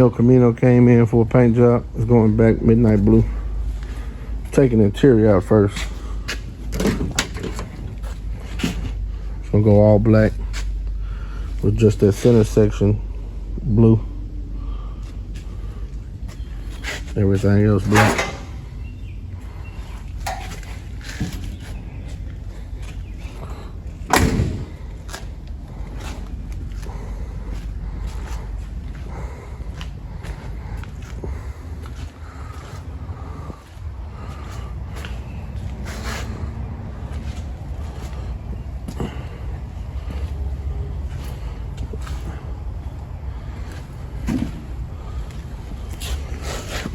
El Camino came in for a paint job. It's going back midnight blue. Taking the interior out first. It's gonna go all black with just that center section blue. Everything else black.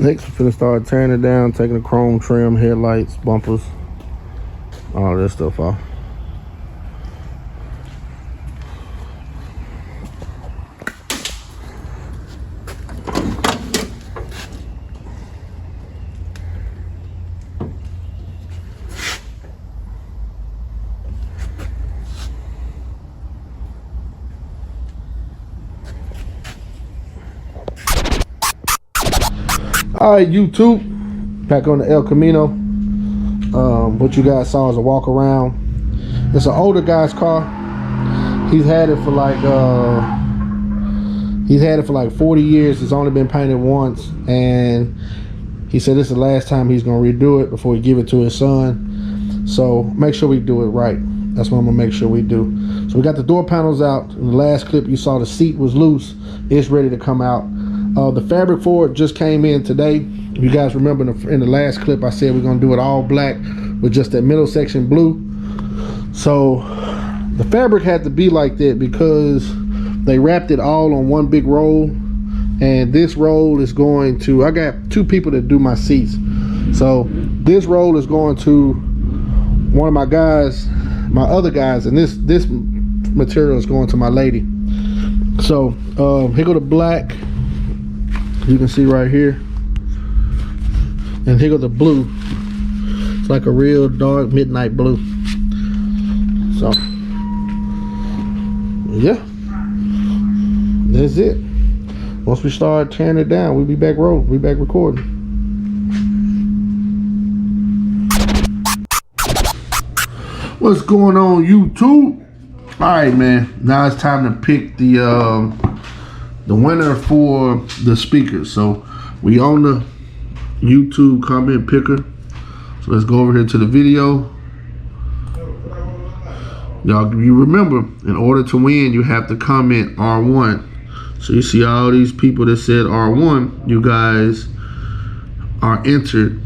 Next, we're gonna start tearing it down, taking the chrome trim, headlights, bumpers, all that stuff off. All right, YouTube, back on the El Camino. What you guys saw is a walk around. It's an older guy's car. He's had it for like 40 years. It's only been painted once, and he said this is the last time he's gonna redo it before he give it to his son. So make sure we do it right. That's what I'm gonna make sure we do. So we got the door panels out. In the last clip you saw the seat was loose. It's ready to come out. The fabric for it just came in today. If you guys remember in the last clip I said we're gonna do it all black with just that middle section blue. So the fabric had to be like that because they wrapped it all on one big roll, and this roll is going to, I got two people that do my seats, so this roll is going to one of my guys, my other guys, and this material is going to my lady. So here go the black, you can see right here, and here go the blue. It's like a real dark midnight blue. So yeah, that's it. Once we start tearing it down, we'll be back recording. What's going on, YouTube? All right, man, now it's time to pick the winner for the speakers. So we on the YouTube comment picker. So let's go over here to the video. Y'all, you remember, in order to win, you have to comment R1. So you see all these people that said R1, you guys are entered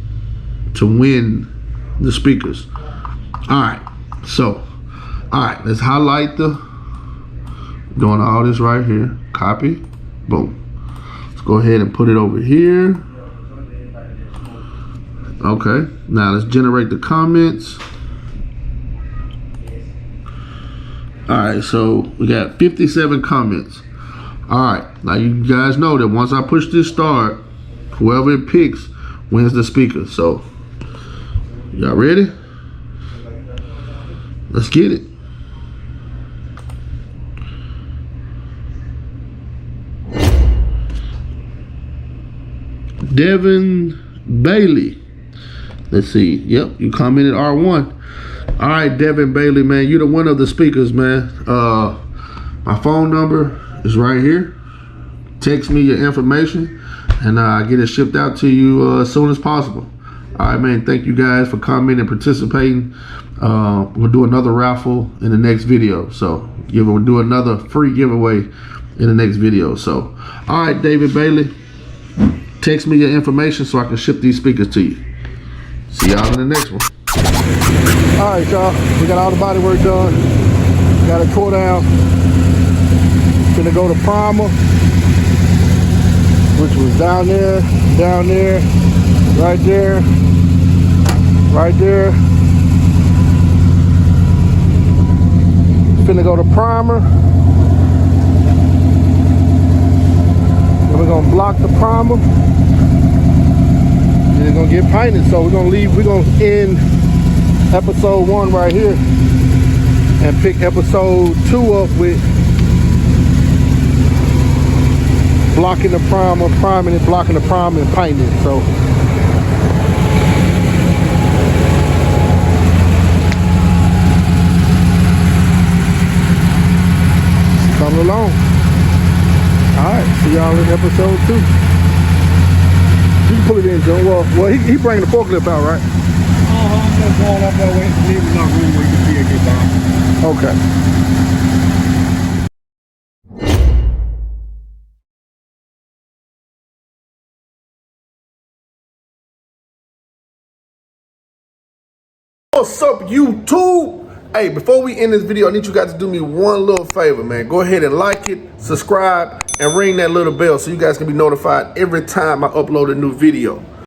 to win the speakers. All right, so, all right, let's highlight doing all this right here. Copy, boom. Let's go ahead and put it over here. Okay, now let's generate the comments. All right, so we got 57 comments. All right, now you guys know that once I push this start, whoever it picks wins the speaker. So y'all ready? Let's get it. Devin Bailey. Let's see. Yep, you commented R1. All right, Devin Bailey, man, you're the winner of the speakers, man. My phone number is right here. Text me your information, and I get it shipped out to you as soon as possible. All right, man, thank you guys for coming and participating. We'll do another raffle in the next video. So we'll do another free giveaway in the next video. So, all right, David Bailey, text me your information so I can ship these speakers to you. See y'all in the next one. All right, y'all, we got all the body work done. Got it tore down. Gonna go to primer, which was down there, right there, right there. Finna go to primer. Then we're gonna block the primer. Then it's gonna get painted. So we're gonna end episode 1 right here and pick episode 2 up with blocking the primer, priming it, blocking the primer, and painting it. So coming along. Alright, see y'all in episode 2. You can pull it in, Joe. Well, he bringing the forklift out, right? I'm just going up there waiting, leaving enough room where you can see it get down. Okay. What's up, YouTube? Hey, before we end this video, I need you guys to do me one little favor, man. Go ahead and like it, subscribe, and ring that little bell so you guys can be notified every time I upload a new video.